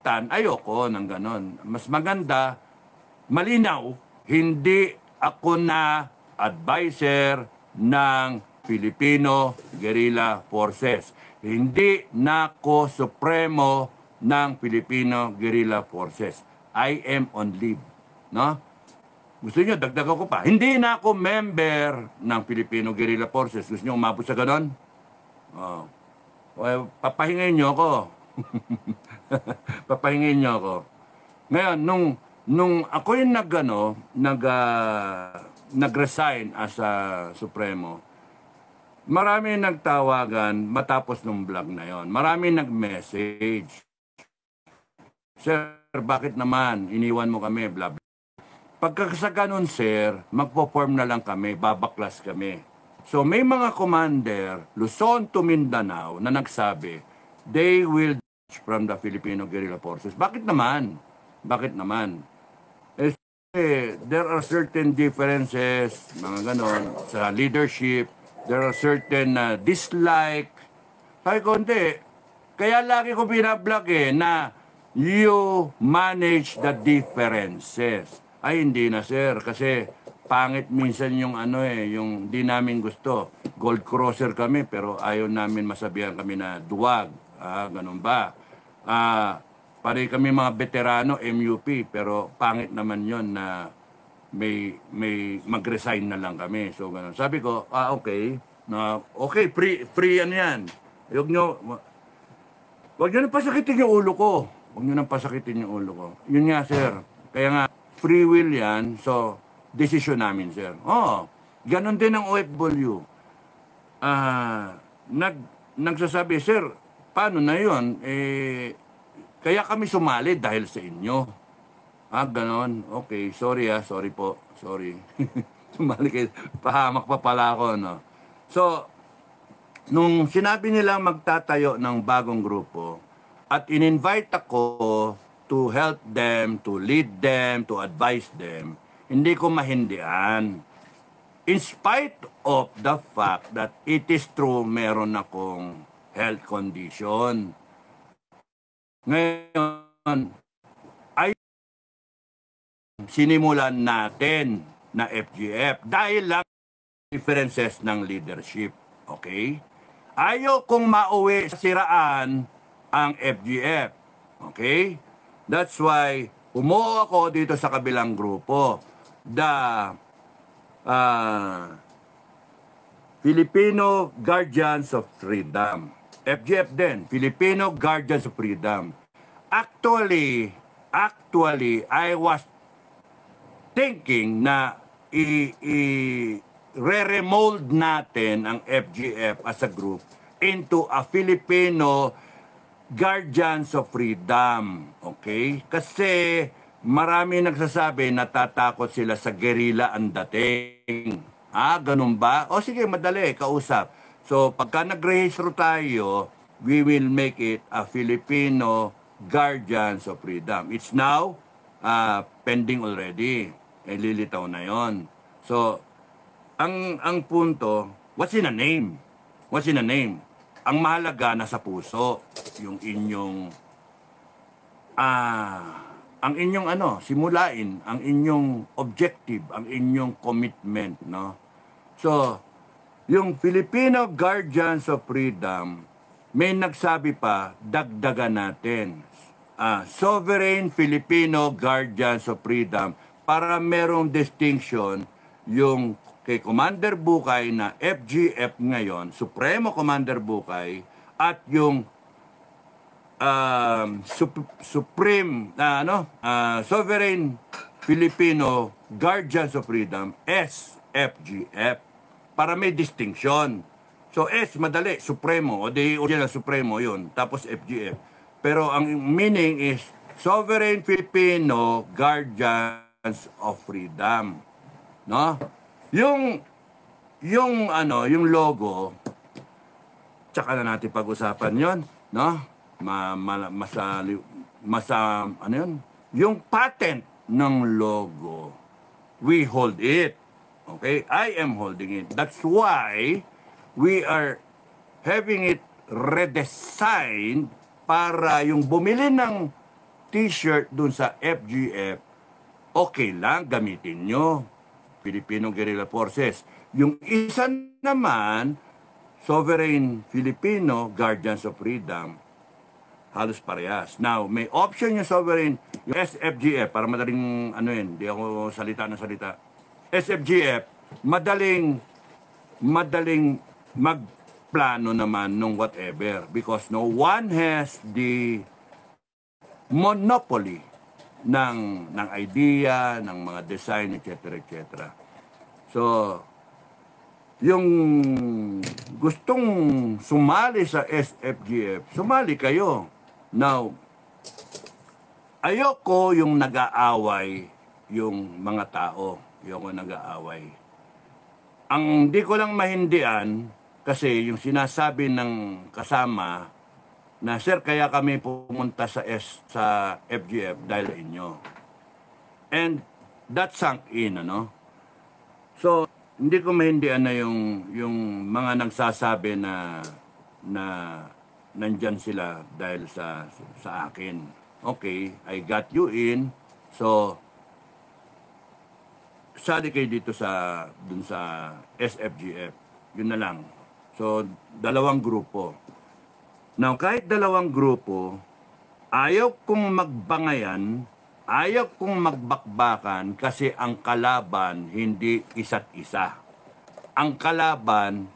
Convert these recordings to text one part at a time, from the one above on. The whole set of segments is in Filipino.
ayoko ng ganon. Mas maganda, malinaw, hindi ako na advisor ng Filipino Guerrilla Forces. Hindi na ako supremo ng Filipino Guerrilla Forces. I am on leave. No? Gusto nyo, dagdagan ko pa. Hindi na ako member ng Filipino Guerrilla Forces. Gusto nyo umabot sa ganon? Oh. Well, papahingin nyo ako. Papahingin nyo ako. Ngayon, nung ako yung nag-resign as a Supremo, marami nagtawagan matapos nung vlog na yon. Marami nag-message. Sir, bakit naman iniwan mo kami, blah, blah. Pagka sa ganun, sir, magpo-form na lang kami, babaklas kami. So may mga commander, Luzon to Mindanao, na nagsabi, they will from the Filipino Guerrilla Forces. Bakit naman? Bakit naman? There are certain differences, mga ganon, sa leadership. There are certain dislike. Sabi ko, hindi. Kaya lagi ko binablog na you manage the differences. Ay, hindi na, sir. Kasi pangit minsan yung yung di namin gusto. Gold crosser kami, pero ayaw namin masabihan kami na duwag. Ganun ba? Pare kami mga veterano, MUP, pero pangit naman yon na may mag-resign na lang kami. So, ganun. Sabi ko, okay. Okay, free ano yan. Huwag nyo nang pasakitin yung ulo ko. Huwag nyo nang pasakitin yung ulo ko. Yun nga, sir. Kaya nga, free will yan. So, decision namin, sir. Ganon din ang OFW. Nagsasabi, sir, paano na yun? Kaya kami sumali dahil sa inyo. Ganon. Okay, sorry sorry po. Sorry. Sumali kayo. Pahamak pa pala ako, no? So, nung sinabi nilang magtatayo ng bagong grupo, at in-invite ako to help them, to lead them, to advise them, hindi ko mahindian. In spite of the fact that it is true meron akong health condition. Ngayon, ay sinimulan natin na FGF dahil lang differences ng leadership. Okay? Ayaw kong mauwi sa siraan ang FGF. Okay? That's why umuo ako dito sa kabilang grupo. The Filipino Guardians of Freedom. FGF din, Filipino Guardians of Freedom. Actually, I was thinking na re-remold natin ang FGF as a group into a Filipino Guardians of Freedom. Okay? Kasi marami nagsasabi natatakot sila sa guerrilla ang dating. Ganun ba? O sige, madali, kausap. So, pagka nagrehistro tayo, we will make it a Filipino Guardians of Freedom. It's now pending already. Lilitaw na yon. So, ang punto, what's in a name? What's in a name? Ang mahalaga nasa puso, yung inyong ang inyong simulain, ang inyong objective, ang inyong commitment, no? So, yung Filipino Guardians of Freedom, may nagsabi pa, dagdagan natin. Sovereign Filipino Guardians of Freedom, para merong distinction yung kay Commander Bukay na FGF ngayon, Supremo Commander Bukay, at yung Sovereign Filipino Guardians of Freedom, SFGF, para may distinction. So S, madali, Supremo, o di original Supremo yun, tapos FGF. Pero ang meaning is Sovereign Filipino Guardians of Freedom. No? Yung logo, tsaka na natin pag-usapan yon, no? Yung patent ng logo, we hold it. Okay? I am holding it. That's why we are having it redesigned para yung bumili ng t-shirt dun sa FGF, okay lang, gamitin nyo. Filipino Guerrilla Forces. Yung isa naman, Sovereign Filipino Guardians of Freedom, halos parehas. Now, may option yung Sovereign, yung SFGF, para madaling, ano yun, di ako salita na salita. SFGF, madaling magplano naman nung whatever because no one has the monopoly ng idea, ng mga design, etc. etc. So, yung gustong sumali sa SFGF, sumali kayo. Now, ayoko yung nag-aaway yung mga tao. Ayoko nag-aaway. Ang di ko lang mahindian, kasi yung sinasabi ng kasama, na sir, kaya kami pumunta sa FGF dahil inyo. And that sunk in, ano? So, hindi ko mahindian na yung mga nagsasabi na nandyan sila dahil sa akin. Okay, I got you in. So, sali kayo dito dun sa SFGF. Yun na lang. So, dalawang grupo. Now, kahit dalawang grupo, ayaw kong magbangayan, ayaw kong magbakbakan kasi ang kalaban hindi isa't isa. Ang kalaban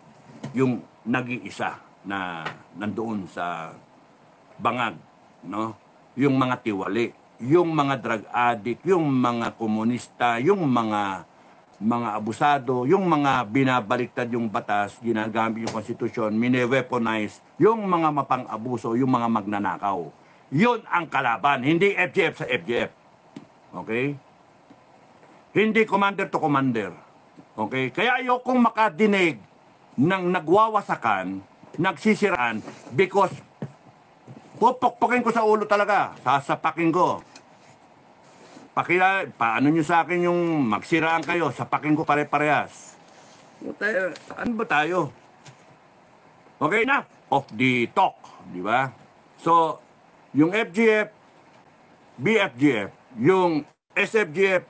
yung nag-iisa na nandoon sa bangag, no? Yung mga tiwali, yung mga drug addict, yung mga komunista, yung mga abusado, yung mga binabaliktad yung batas, ginagamit yung konstitusyon, mine-weaponize, yung mga mapang-abuso, yung mga magnanakaw. Yun ang kalaban, hindi FGF sa FGF. Okay? Hindi commander to commander. Okay? Kaya ayokong makadinig ng nagwawasakan, nagsisiraan, because pupukpukin ko sa ulo talaga, sasapakin ko. Paano nyo sa akin yung magsiraan kayo, sapakin ko pare-parehas. Ano ba tayo? Okay na, off the talk, di ba? So, yung FGF, BFGF, yung SFGF,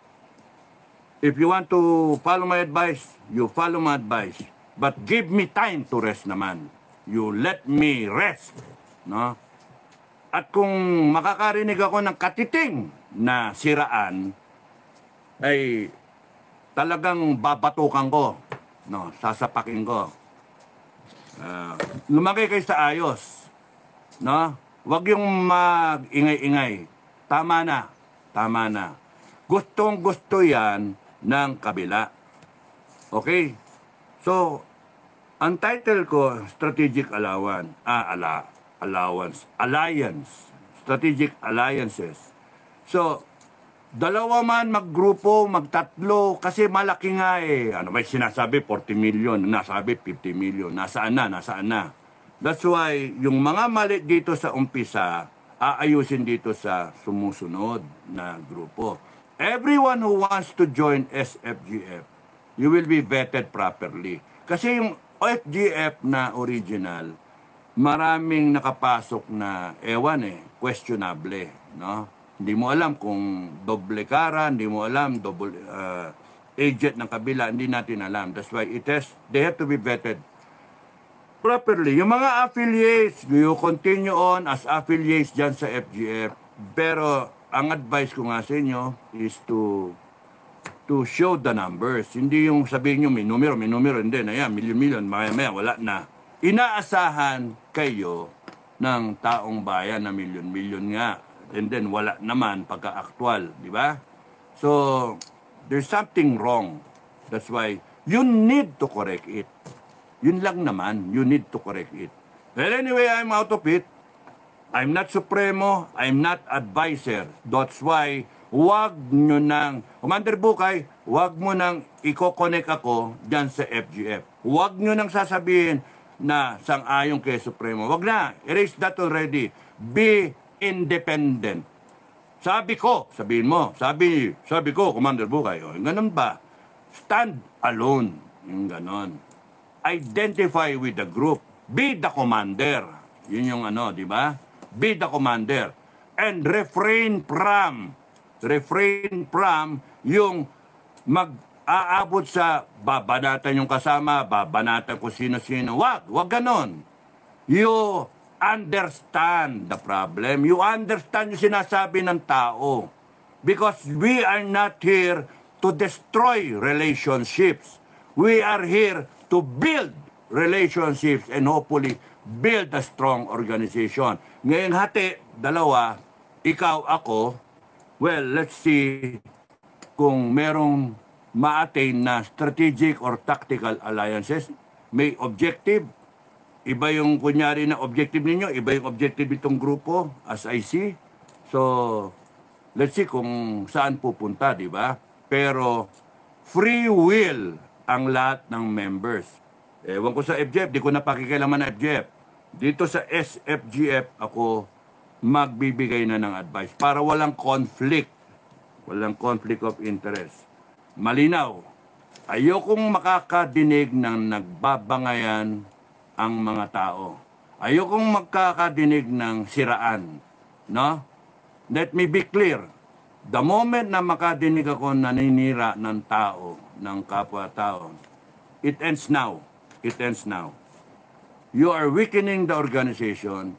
if you want to follow my advice, you follow my advice. But give me time to rest naman. You let me rest, no? At kung makakarinig ako ng katiting na siraan, ay talagang babatukan ko, no, sasapakin ko. Lumaki kayo sa ayos, no? Huwag yung mag-ingay-ingay. Tama na, tama na. Gustong-gusto yan ng kabila. Okay? So, ang title ko, Strategic Alliance, Strategic Alliances. So, dalawa man maggrupo, magtatlo, kasi malaki nga eh. Ano may sinasabi? 40 million, nasabi 50 million. Nasaan na? That's why, yung mga mali dito sa umpisa, aayusin dito sa sumusunod na grupo. Everyone who wants to join SFGF, you will be vetted properly. Kasi yung FGF na original, maraming nakapasok na questionable, no? Hindi mo alam kung doble kara, hindi mo alam double agent ng kabila, hindi natin alam. That's why they have to be vetted properly. Yung mga affiliates, you continue on as affiliates dyan sa FGF. Pero ang advice ko nga sa inyo is to show the numbers. Hindi yung sabihin nyo may numero, hindi na yan, million, maya wala na. Inaasahan kayo ng taong bayan na milyon nga. And then wala naman pagka-actual, di ba? So, there's something wrong. That's why you need to correct it. Yun lang naman, you need to correct it. Well, anyway, I'm out of it. I'm not supremo, I'm not advisor. That's why, wag nyo nang, Commander Bukay, wag mo nang i-connect ako dyan sa FGF. Wag nyo nang sasabihin na sang-ayon kay Supremo. Wag na, erase that already. Be independent. Sabi ko, sabihin mo, sabi ko, Commander Bukay, o, yung ganun ba? Stand alone, yung ganon. Identify with the group. Be the commander. Yun yung di ba? Be the commander. and refrain from yung mag-aabot sa babanatan yung kasama, babanatan kung sino-sino. Wag ganon. You understand the problem. You understand yung sinasabi ng tao. Because we are not here to destroy relationships. We are here to build relationships and hopefully build a strong organization. Ngayong hati, dalawa, ikaw, ako, well, let's see kung merong ma-attain na strategic or tactical alliances. May objective. Iba yung kunyari na objective ninyo, iba yung objective itong grupo, as I see. So, let's see kung saan pupunta, di ba? Pero, free will ang lahat ng members. Ewan ko sa FGF, di ko napakikilaman na FGF. Dito sa SFGF, ako magbibigay na ng advice para walang conflict. Walang conflict of interest. Malinaw. Ayokong makakadinig ng nagbabangayan ang mga tao. Ayokong magkakadinig ng siraan. No? Let me be clear. The moment na makadinig ako naninira ng tao, ng kapwa-tao, it ends now. It ends now. You are weakening the organization.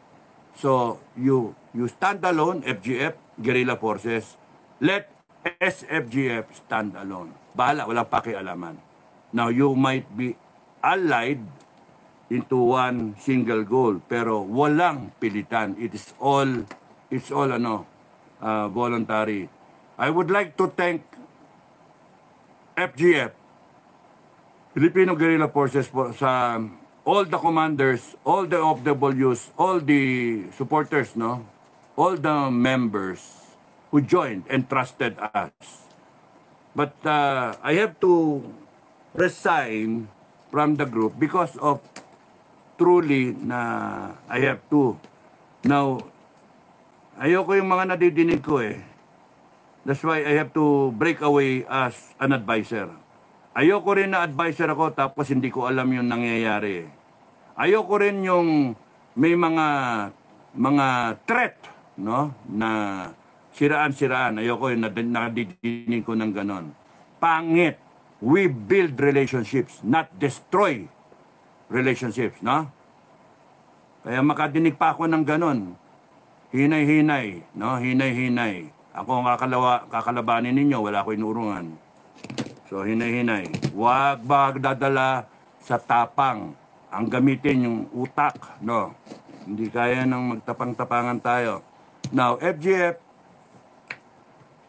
So, you stand alone, FGF, guerrilla forces. Let SFGF stand alone. Bahala, walang pakialaman. Now, you might be allied into one single goal, pero walang pilitan. It's all voluntary. I would like to thank FGF, Filipino Guerrilla Forces, sa all the commanders, all the OFWs, all the supporters, no? All the members who joined and trusted us. But I have to resign from the group because of truly na I have to. Now, ayoko yung mga nadidinig ko eh. That's why I have to break away as an advisor. Ayoko rin na advisor ako tapos hindi ko alam yung nangyayari. Ayoko rin yung may mga threat, no, na siraan-siraan. Ayoko yung nadidinig ko ng ganon. Pangit. We build relationships, not destroy relationships, no? Kaya makadinig pa ako ng ganon. Hinay-hinay, no? Hinay-hinay. Ako ang kakalabanin ninyo, wala ko inurungan. So, hinay-hinay. Huwag magdadala sa tapang. Ang gamitin yung utak, no? Hindi kaya nang magtapang-tapangan tayo. Now, FGF,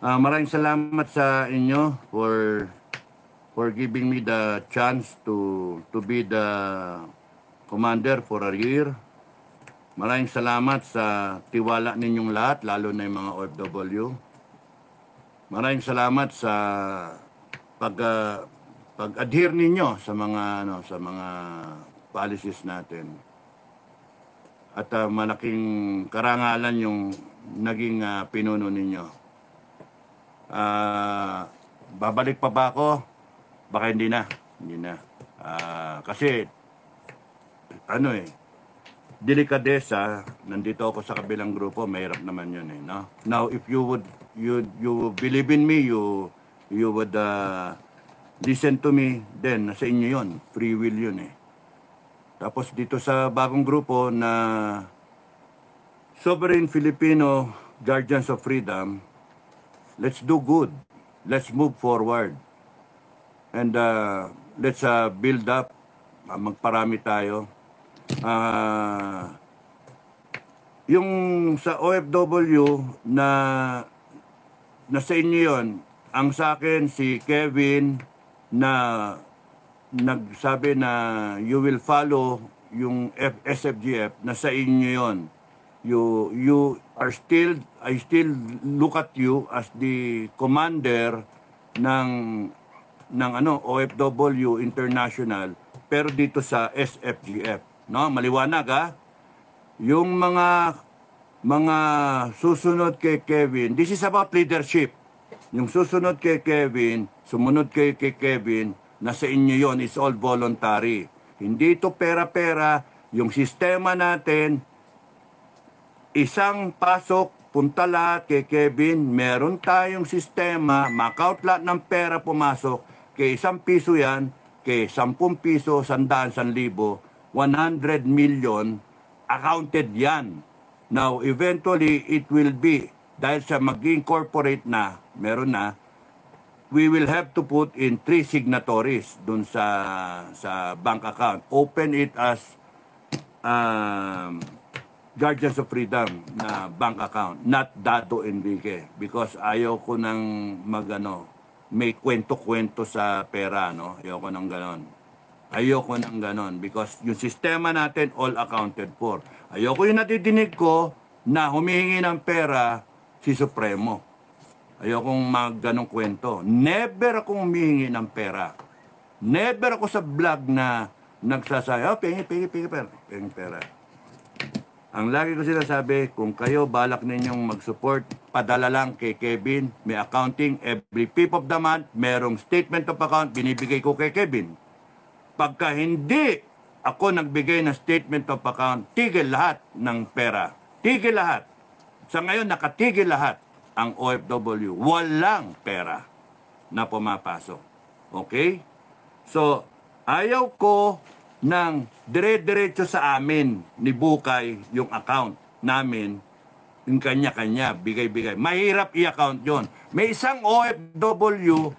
maraming salamat sa inyo for giving me the chance to be the commander for a year. Maraming salamat sa tiwala ninyong lahat, lalo na yung mga OFW. Maraming salamat sa pag-adhere ninyo sa mga policies natin. At malaking karangalan yung naging pinuno ninyo. Babalik pa ba ako? Baka hindi na. Kasi delikadesa, nandito ako sa kabilang grupo, mahirap naman yun eh, no? Now, if you believe in me, you would listen to me, then nasa inyo yun, free will yun eh. Tapos dito sa bagong grupo na Sovereign Filipino Guardians of Freedom, let's do good, let's move forward, and let's build up, magparami tayo. Yung sa OFW na nasa inyo yun, ang sa akin si Kevin na nagsabi na you will follow yung SFGF, nasa inyo yun. You are still, I still look at you as the commander ng OFW International, pero dito sa SFGF. No, maliwanag ha. Yung mga susunod kay Kevin, this is about leadership. Yung susunod kay Kevin, sumunod kay Kevin, nasa inyo yon, is all voluntary. Hindi ito pera-pera. Yung sistema natin, isang pasok punta lahat kay Kevin, meron tayong sistema, ma-account lahat ng pera pumasok, kay 1 piso yan, kay 10 piso, 100, 1,000, 100 million, accounted yan. Now, eventually, it will be, dahil sa mag-incorporate na, meron na, we will have to put in 3 signatories dun sa bank account. Open it as Guardians of Freedom na bank account, not Dado Enrique, because ayaw ko nang may kwento-kwento sa pera, no? Ayoko nang ganon. Ayoko nang ganon because yung sistema natin all accounted for. Ayoko yung nadidinig ko na humihingi ng pera si Supremo. Ayokong ganong kwento. Never akong humihingi ng pera. Never ako sa vlog na nagsasabi, pingi pera. Ang lagi ko sinasabi, kung kayo balak ninyong mag-support, padala lang kay Kevin. May accounting every 5th of the month. Merong statement of account, binibigay ko kay Kevin. Pagka hindi ako nagbigay ng statement of account, tigil lahat ng pera. Tigil lahat. Sa ngayon, nakatigil lahat ang OFW. Walang pera na pumapasok. Okay? So, ayaw ko ng dire-diretso sa amin ni Bukay yung account namin, yung kanya-kanya, bigay-bigay. Mahirap i-account yon. May isang OFW,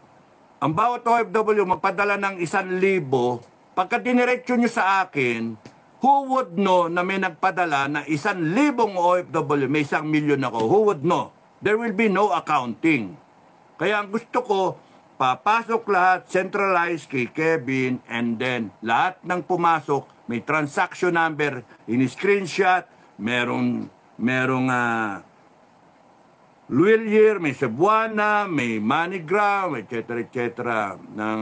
ang bawat OFW magpadala ng 1,000, pagka diniretso nyo sa akin, who would know na may nagpadala na 1,000 OFW, may 1 million ako, who would know? There will be no accounting. Kaya ang gusto ko, papasok lahat, centralized kay Kevin, and then lahat ng pumasok, may transaction number, in-screenshot, merong Luilier, may Cebuana, may MoneyGram, etc. ng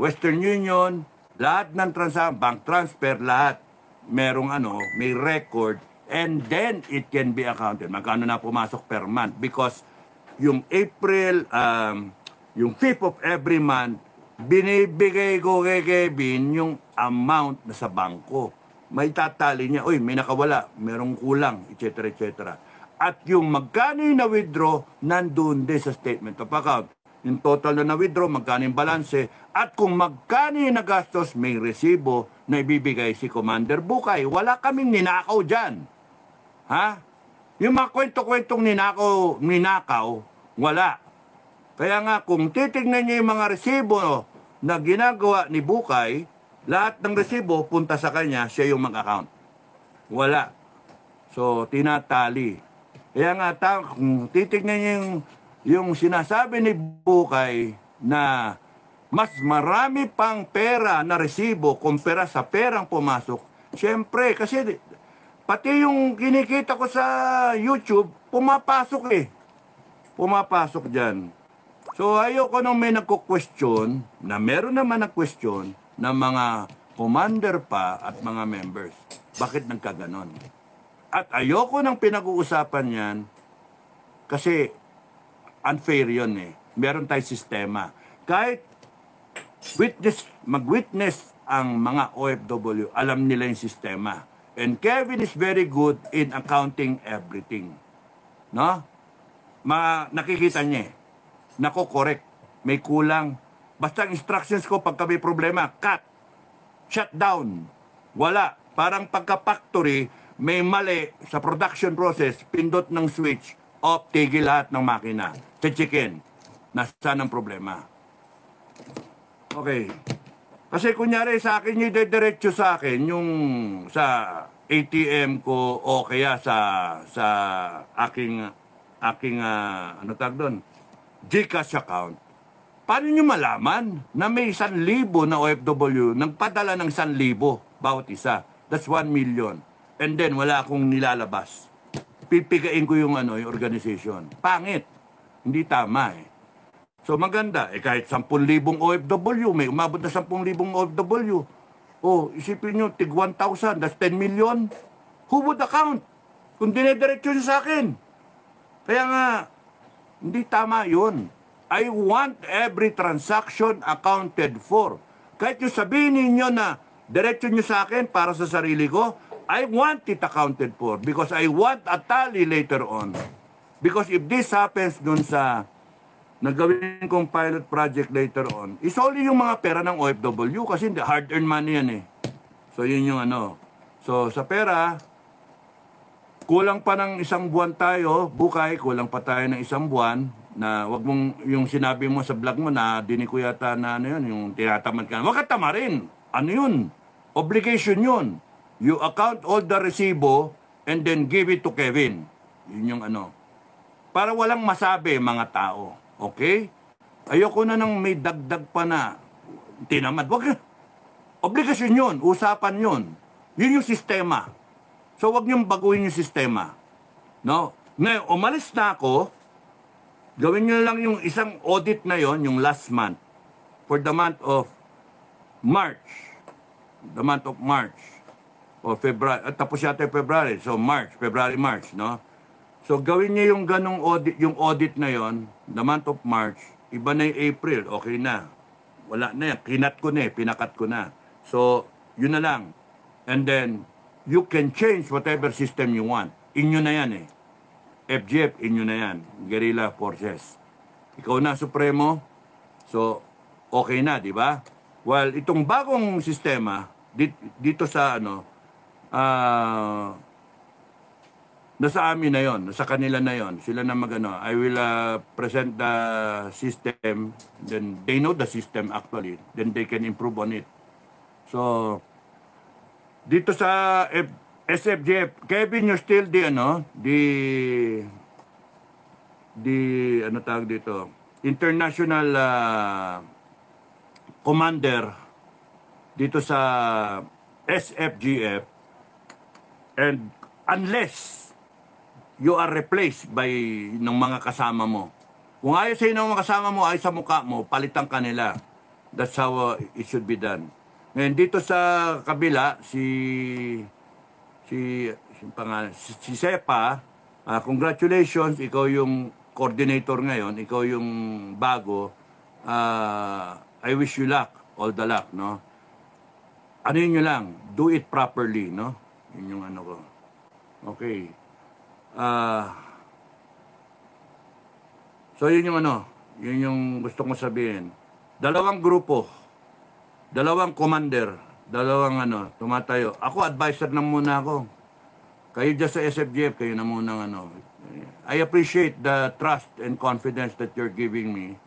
Western Union, lahat ng bank transfer, lahat merong may record, and then it can be accounted. Magkano na pumasok per month? Because yung April, yung 5th of every month, binibigay ko kay Kevin yung amount na sa bangko. May tatali niya, oy, may nakawala, merong kulang, etc. At yung magkano yung na-withdraw, nandun din sa statement of account. Yung total na na-withdraw, magkano yung balanse, at kung magkano yung nagastos, may resibo na ibibigay si Commander Bukay. Wala kaming ninakaw dyan. Ha? Yung mga kwento-kwentong ninakaw, wala. Kaya nga, kung titignan niyo yung mga resibo na ginagawa ni Bukay, lahat ng resibo punta sa kanya, siya yung mag-account. Wala. So, tinatali. Kaya nga, kung titignan niyo yung sinasabi ni Bukay na mas marami pang pera na resibo kumpara sa perang pumasok, syempre, kasi pati yung kinikita ko sa YouTube, pumapasok eh. Pumapasok dyan. So, ayoko nung may nagko-question, na meron naman nag-question, na mga commander pa at mga members. Bakit nagkaganon? At ayoko nang pinag-uusapan yan, kasi unfair yun eh. Meron tayong sistema. Kahit mag-witness ang mga OFW, alam nila yung sistema. And Kevin is very good in accounting everything. No? Nakikita niya eh. Nako-correct. May kulang. Basta ang instructions ko pagka may problema, cut. Shut down. Wala. Parang pagka-factory, may mali sa production process, pindot ng switch, off, tigil lahat ng makina. Chichikin. Nasaan ang problema? Okay. Kasi kunyari sa akin, yung diretso sa akin, yung sa ATM ko o kaya sa aking ano tawag doon? GCash account. Paano nyo malaman na may 1,000 na OFW nagpadala ng 1,000 bawat isa? That's 1 million. And then wala akong nilalabas. Pipigain ko yung yung organization. Pangit. Hindi tama eh. So maganda, kahit 10,000 OFW, may umabot na 10,000 OFW. Oh, isipin nyo, tig 1,000, that's 10 million. Who would account? Kung dinediretso nyo sa akin. Kaya nga, hindi tama yun. I want every transaction accounted for. Kahit yung sabihin ninyo na diretso nyo sa akin para sa sarili ko, I want it accounted for because I want a tally later on. Because if this happens dun sa nagawin kong pilot project later on, is only yung mga pera ng OFW kasi hard-earned money yan eh. So yun yung ano. So sa pera, kulang pa ng isang buwan tayo, Bukay, kulang pa tayo ng isang buwan na wag mong yung sinabi mo sa vlog mo na dinig ko yata na ano yun, yung tinatamad ka. Wag ka tamarin. Ano yun? Obligation yun. You account all the resibo and then give it to Kevin. Yun yung ano. Para walang masabi mga tao. Okay? Ayoko na nang may dagdag pa na tinamad. Wag. Obligasyon yun. Usapan yun. Yun yung sistema. So wag niyong baguhin yung sistema. No? Ngayon, umalis na ako. Gawin niyo lang yung isang audit na yon, yung last month. For the month of March. The month of March. O February. At tapos yata February. So March. February, March. No? So gawin niyo yung ganong audit, yung audit na yon, the month of March. Iba na yung April. Okay na. Wala na yan. Kinat ko na eh. Pinakat ko na. So, yun na lang. And then, you can change whatever system you want. Inyo na yan eh. FGF, inyo na yan. Guerrilla Forces. Ikaw na, Supremo. So, okay na, di ba? Well, itong bagong sistema, dito sa ano, nasa amin na yon, nasa kanila na yon. Sila na magano. I will present the system, then they know the system actually, then they can improve on it. So, dito sa SFGF, Kevin, you're still the ano tawag dito, international commander dito sa SFGF, and unless you are replaced by ng mga kasama mo. Kung ayaw sa'yo ng mga kasama mo, ayaw sa mukha mo, palitan ka nila. That's how it should be done. Ngayon, dito sa kabila, si Sepa, congratulations, ikaw yung coordinator ngayon, ikaw yung bago. I wish you luck, all the luck, no? Ano yun lang, do it properly, no? Yun yung ano ko. Okay. So yun yung ano, yun yung gusto kong sabihin. Dalawang grupo, dalawang commander, dalawang ano, tumatayo. Ako, advisor na muna ako. Kayo dyan sa SFGF, kayo na muna ano. I appreciate the trust and confidence that you're giving me.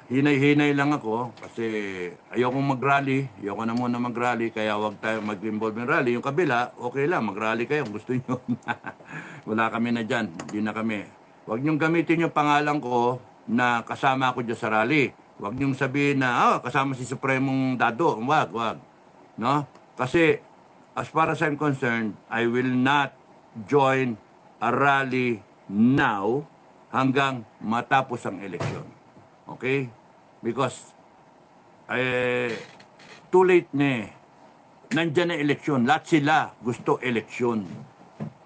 Hinay-hinay lang ako kasi ayokong mag-rally. Ayoko na muna mag-rally, kaya wag tayo mag-involve in rally. Yung kabila, okay lang, mag-rally kayo kung gusto nyo. Wala kami na dyan, hindi na kami. Wag nyong gamitin yung pangalan ko na kasama ako dyan sa rally. Wag niyong sabihin na, kasama si Supremong Dado. Wag. No? Kasi, as far as I'm concerned, I will not join a rally now hanggang matapos ang eleksyon. Okay? Because, too late na eh. Nandyan na eleksyon. Lahat sila gusto eleksyon.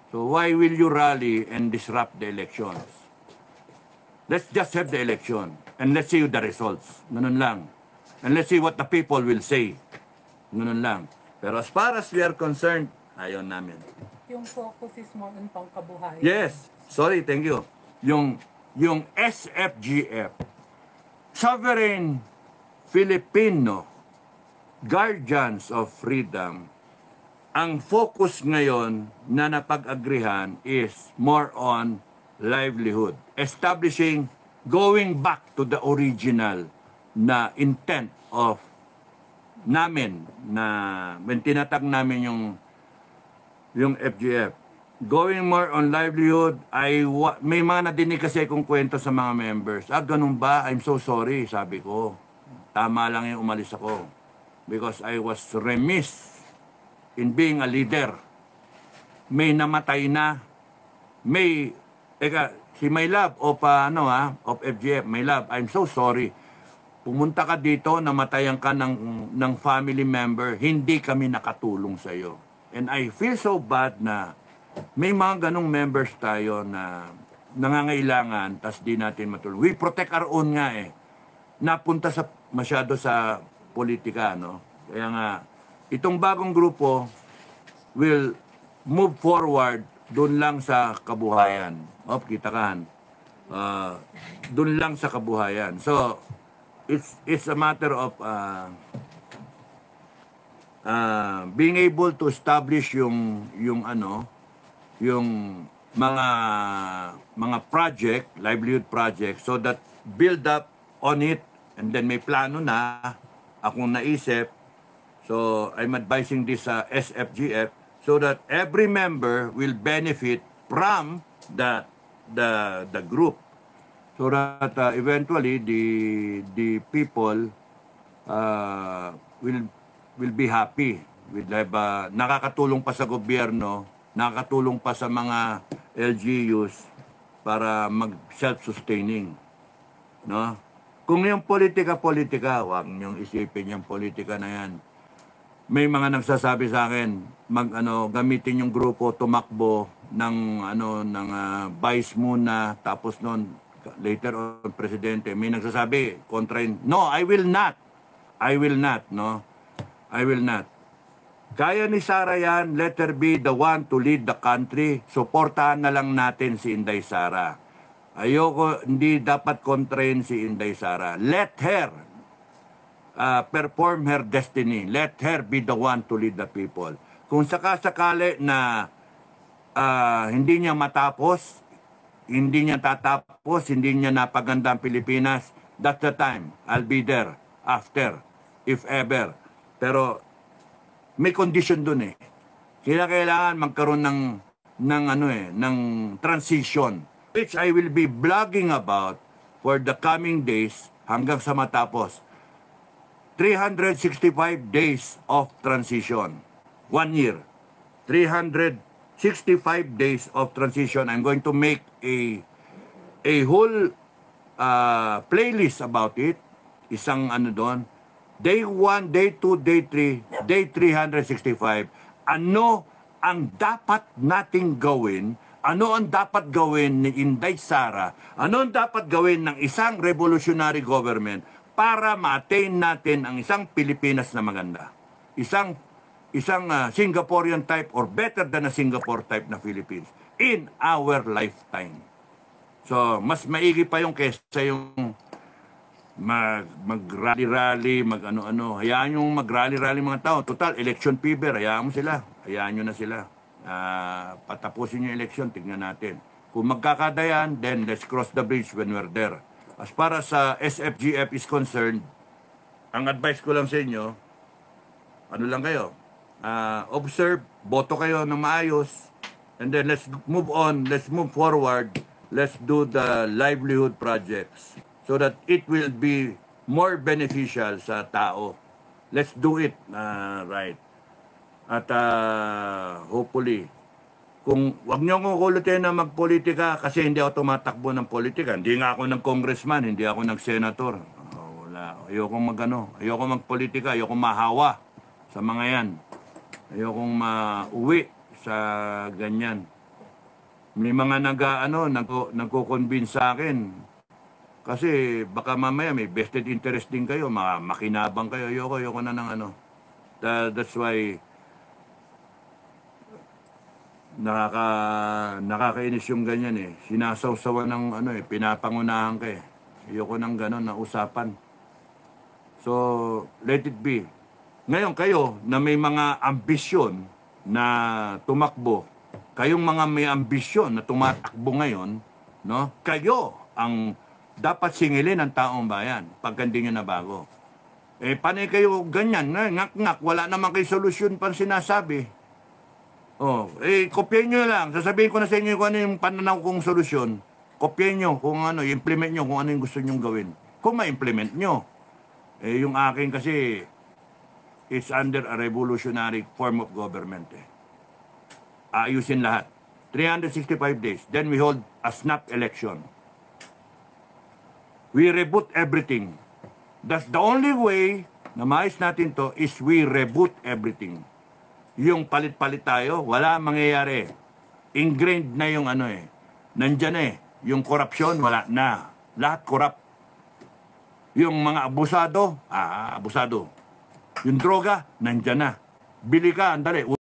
So, why will you rally and disrupt the elections? Let's just have the election. And let's see the results. Ganun lang. And let's see what the people will say. Ganun lang. Pero as far as we are concerned, ayaw namin. Yung focus is more on pangkabuhayan. Yes. Sorry, thank you. Yung SFGF, Sovereign Filipino Guardians of Freedom, ang focus ngayon na napag-agrihan is more on livelihood. Establishing, going back to the original na intent of namin na when tinatag namin yung FGF. Going more on livelihood, may mga nadinig kasi akong kwento sa mga members. Ganun ba? I'm so sorry, sabi ko. Tama lang yung umalis ako. Because I was remiss in being a leader. May namatay na. Si My Love of FGF, My Love, I'm so sorry. Pumunta ka dito, namatayan ka ng family member, hindi kami nakatulong sa iyo. And I feel so bad na may mga ganong members tayo na nangangailangan, tas di natin matulong. We protect our own nga eh. Napunta masyado sa politika, no? Kaya nga, itong bagong grupo will move forward doon lang sa kabuhayan. Kita ka. Doon lang sa kabuhayan. So, it's a matter of being able to establish yung mga project, livelihood project, so that build up on it, and then may plano na akong naisip. So I'm advising this sa SFGF so that every member will benefit from the group, so that eventually the people will be happy. Will have, nakakatulong pa sa gobyerno, nakakatulong pa sa mga LGUs para mag self-sustaining, no? Kung yung politika, wag niyong isipin yung politika na yan. May mga nagsasabi sa akin, gamitin yung grupo, tumakbo ng vice muna, tapos noon later on presidente. May nagsasabi kontra yun. No, I will not, no? I will not. Kaya ni Sara yan, let her be the one to lead the country. Suportahan na lang natin si Inday Sara. Hindi dapat kontrahin si Inday Sara. Let her perform her destiny. Let her be the one to lead the people. Kung sakasakali na hindi niya tatapos, hindi niya napaganda ang Pilipinas, that's the time. I'll be there after, if ever. Pero may condition dun eh. Kailangan magkaroon ng transition, which I will be blogging about for the coming days hanggang sa matapos. 365 days of transition. 1 year. 365 days of transition. I'm going to make a whole playlist about it. Isang doon. Day 1, Day 2, Day 3, Day 365. Ano ang dapat nating gawin? Ano ang dapat gawin ni Inday Sara? Ano ang dapat gawin ng isang revolutionary government para ma-attain natin ang isang Pilipinas na maganda? Isang Singaporean type or better than a Singapore type na Philippines in our lifetime. So, mas maigi pa yung kesa yung mag-rally-rally, mag-ano-ano. Hayaan yung mag-rally-rally mga tao. Total, election fever. Hayaan mo sila. Hayaan nyo na sila. Patapusin yung election, tignan natin. Kung magkakadayan, then let's cross the bridge when we're there. As far as SFGF is concerned, ang advice ko lang sa inyo, ano lang kayo, observe, boto kayo ng maayos, and then let's move on, let's move forward, let's do the livelihood projects so that it will be more beneficial sa tao. Let's do it right. At hopefully, kung wag niyo akong kulutin na magpolitika kasi hindi ako tumatakbo ng politika. Hindi nga ako ng congressman, hindi ako ng senator. Wala. Ayokong ayokong magpolitika, ayokong mahawa sa mga yan. Ayokong mauwi sa ganyan. May mga nagko-convince sa akin. Kasi baka mamaya may vested interest din kayo, makinabang kayo. Ayoko na ng That's why nakakainis yung ganyan eh. Sinasawsawan ng pinapangunahan ka eh. Ayoko ng gano'n na usapan. So, let it be. Ngayon kayo na may mga ambisyon na tumakbo, kayong mga may ambisyon na tumatakbo ngayon, no? Kayo ang dapat singilin ng taong bayan pag hindi nyo na bago. Panay kayo ganyan, ngak-ngak, wala naman kayo solusyon pang sinasabi. Kopyahin nyo lang. Sasabihin ko na sa inyo kung ano yung pananaw kong solusyon. Kopyahin nyo kung i-implement nyo kung ano yung gusto nyong gawin. Kung ma-implement nyo. Yung akin kasi is under a revolutionary form of government. Ayusin lahat. 365 days. Then we hold a snap election. We reboot everything. That's the only way na maayos natin to is we reboot everything. Yung palit-palit tayo, wala mangyayari. Ingrained na yung nandyan Yung corruption, wala na. Lahat corrupt. Yung mga abusado, abusado. Yung droga, nandyan na. Bili ka, andali.